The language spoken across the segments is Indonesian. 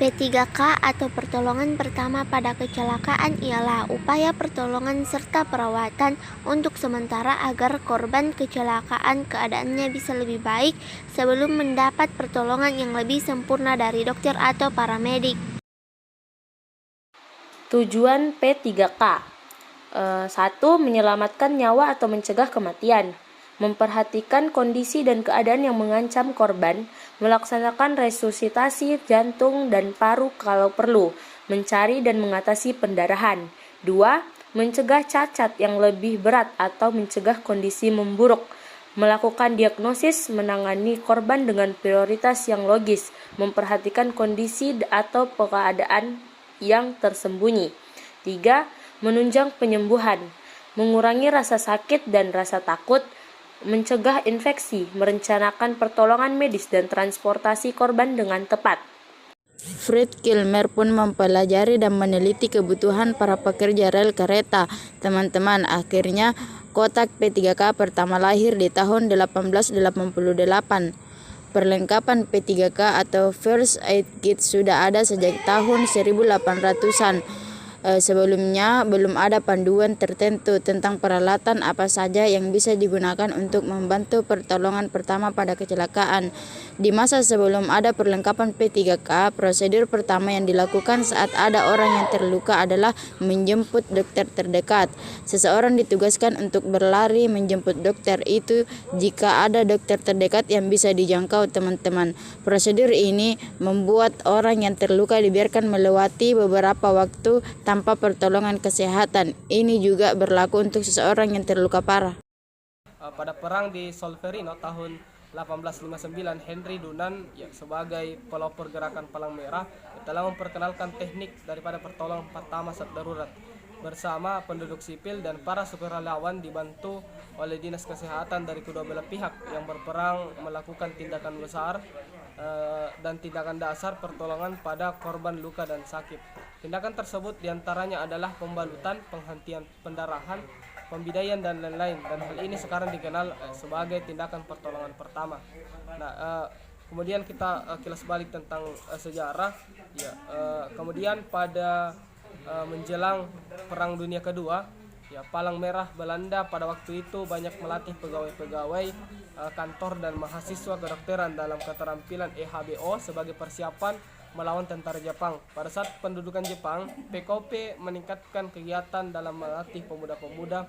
P3K atau pertolongan pertama pada kecelakaan ialah upaya pertolongan serta perawatan untuk sementara agar korban kecelakaan keadaannya bisa lebih baik sebelum mendapat pertolongan yang lebih sempurna dari dokter atau paramedik. Tujuan P3K 1. Menyelamatkan nyawa atau mencegah kematian. Memperhatikan kondisi dan keadaan yang mengancam korban, melaksanakan resusitasi jantung dan paru kalau perlu, mencari dan mengatasi pendarahan. 2. Mencegah cacat yang lebih berat atau mencegah kondisi memburuk. Melakukan diagnosis, menangani korban dengan prioritas yang logis, memperhatikan kondisi atau keadaan yang tersembunyi. 3. Menunjang penyembuhan, mengurangi rasa sakit dan rasa takut, mencegah infeksi, merencanakan pertolongan medis dan transportasi korban dengan tepat. Fred Kilmer pun mempelajari dan meneliti kebutuhan para pekerja rel kereta. Teman-teman, akhirnya kotak P3K pertama lahir di tahun 1888. Perlengkapan P3K atau First Aid Kit sudah ada sejak tahun 1800-an. Sebelumnya belum ada panduan tertentu tentang peralatan apa saja yang bisa digunakan untuk membantu pertolongan pertama pada kecelakaan. Di masa sebelum ada perlengkapan P3K, prosedur pertama yang dilakukan saat ada orang yang terluka adalah menjemput dokter terdekat. Seseorang ditugaskan untuk berlari menjemput dokter itu jika ada dokter terdekat yang bisa dijangkau, teman-teman. Prosedur ini membuat orang yang terluka dibiarkan melewati beberapa waktu tanpa pertolongan kesehatan. Ini juga berlaku untuk seseorang yang terluka parah. Pada perang di Solferino tahun 1859, Henry Dunant sebagai pelopor gerakan Palang Merah telah memperkenalkan teknik daripada pertolongan pertama saat darurat. Bersama penduduk sipil dan para sukarelawan dibantu oleh dinas kesehatan dari kedua belah pihak yang berperang melakukan tindakan besar dan tindakan dasar pertolongan pada korban luka dan sakit. Tindakan tersebut diantaranya adalah pembalutan, penghentian pendarahan, pembidaian dan lain-lain, dan hal ini sekarang dikenal sebagai tindakan pertolongan pertama. Kemudian kita kilas balik tentang sejarah. Kemudian pada menjelang Perang Dunia Kedua, Palang Merah Belanda pada waktu itu banyak melatih pegawai-pegawai kantor dan mahasiswa kedokteran dalam keterampilan EHBO sebagai persiapan melawan tentara Jepang. Pada saat pendudukan Jepang, PKP meningkatkan kegiatan dalam melatih pemuda-pemuda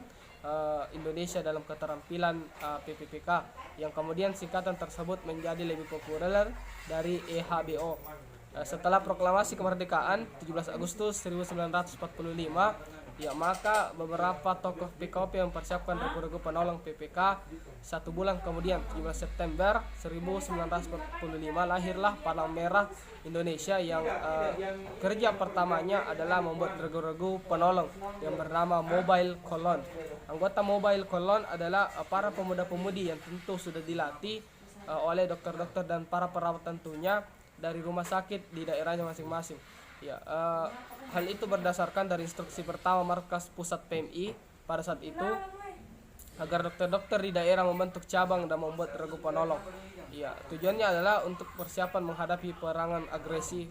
Indonesia dalam keterampilan PPPK, yang kemudian singkatan tersebut menjadi lebih populer dari EHBO. Setelah proklamasi kemerdekaan 17 Agustus 1945, maka beberapa tokoh PKP mempersiapkan regu-regu penolong PPK. Satu bulan kemudian, 17 September 1945, lahirlah Palang Merah Indonesia yang kerja pertamanya adalah membuat regu-regu penolong yang bernama Mobile Colon. Anggota Mobile Colon adalah para pemuda-pemudi yang tentu sudah dilatih oleh dokter-dokter dan para perawat tentunya dari rumah sakit di daerahnya masing-masing. Hal itu berdasarkan dari instruksi pertama markas pusat PMI pada saat itu, agar dokter-dokter di daerah membentuk cabang dan membuat regu penolong. Tujuannya adalah untuk persiapan menghadapi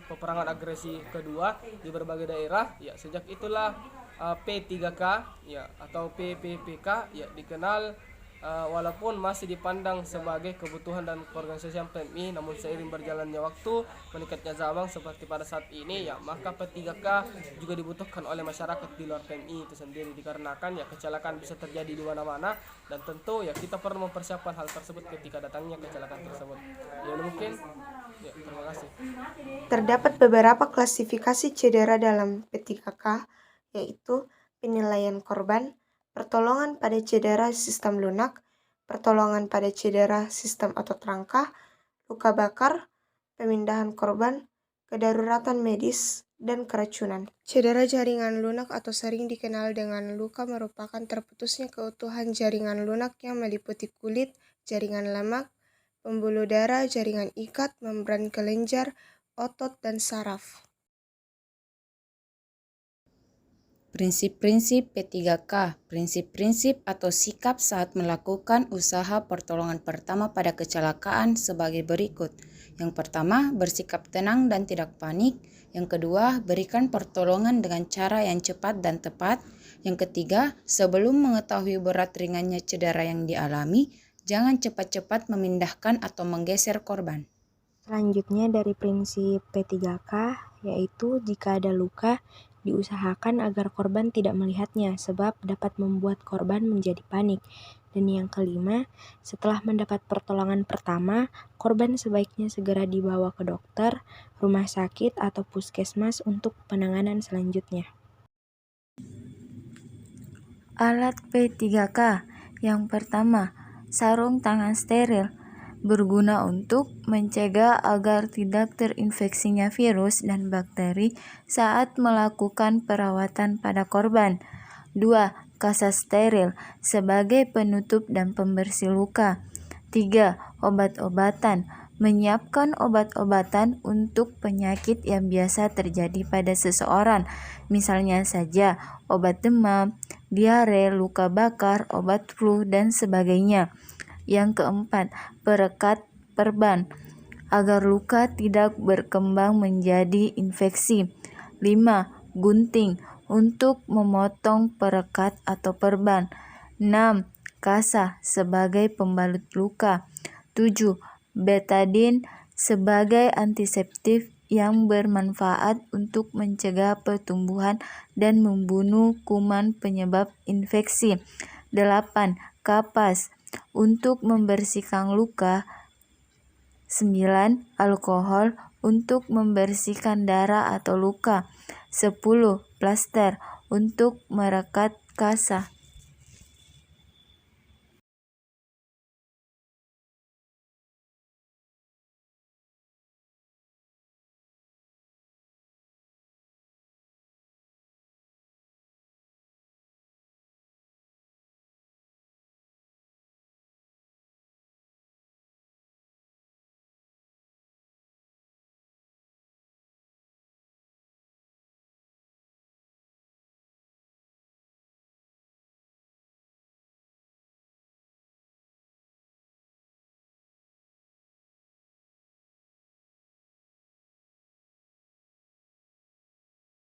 peperangan agresi kedua di berbagai daerah. Sejak itulah P3K atau PPPK dikenal, walaupun masih dipandang sebagai kebutuhan dan keorganisasian PMI, namun seiring berjalannya waktu, meningkatnya zaman seperti pada saat ini, maka P3K juga dibutuhkan oleh masyarakat di luar PMI itu sendiri, dikarenakan kecelakaan bisa terjadi di mana-mana, dan tentu kita perlu mempersiapkan hal tersebut ketika datangnya kecelakaan tersebut. Mungkin terima kasih. Terdapat beberapa klasifikasi cedera dalam P3K, yaitu penilaian korban, pertolongan pada cedera sistem lunak, pertolongan pada cedera sistem otot rangka, luka bakar, pemindahan korban, kedaruratan medis, dan keracunan. Cedera jaringan lunak atau sering dikenal dengan luka merupakan terputusnya keutuhan jaringan lunak yang meliputi kulit, jaringan lemak, pembuluh darah, jaringan ikat, membran kelenjar, otot, dan saraf. Prinsip-prinsip P3K, prinsip-prinsip atau sikap saat melakukan usaha pertolongan pertama pada kecelakaan sebagai berikut. Yang pertama, bersikap tenang dan tidak panik. Yang kedua, berikan pertolongan dengan cara yang cepat dan tepat. Yang ketiga, sebelum mengetahui berat ringannya cedera yang dialami, jangan cepat-cepat memindahkan atau menggeser korban. Selanjutnya dari prinsip P3K, yaitu jika ada luka, diusahakan agar korban tidak melihatnya sebab dapat membuat korban menjadi panik. Dan yang kelima, setelah mendapat pertolongan pertama, korban sebaiknya segera dibawa ke dokter, rumah sakit, atau puskesmas untuk penanganan selanjutnya. Alat P3K. Yang pertama, sarung tangan steril. Berguna untuk mencegah agar tidak terinfeksinya virus dan bakteri saat melakukan perawatan pada korban. 2. Kasa steril sebagai penutup dan pembersih luka. 3. Obat-obatan. Menyiapkan obat-obatan untuk penyakit yang biasa terjadi pada seseorang, misalnya saja obat demam, diare, luka bakar, obat flu, dan sebagainya. Yang keempat, perekat perban agar luka tidak berkembang menjadi infeksi. 5. Gunting untuk memotong perekat atau perban. 6. Kasa sebagai pembalut luka. 7. Betadine sebagai antiseptik yang bermanfaat untuk mencegah pertumbuhan dan membunuh kuman penyebab infeksi. 8. Kapas untuk membersihkan luka. 9. Alkohol untuk membersihkan darah atau luka. 10. Plaster untuk merekat kasa.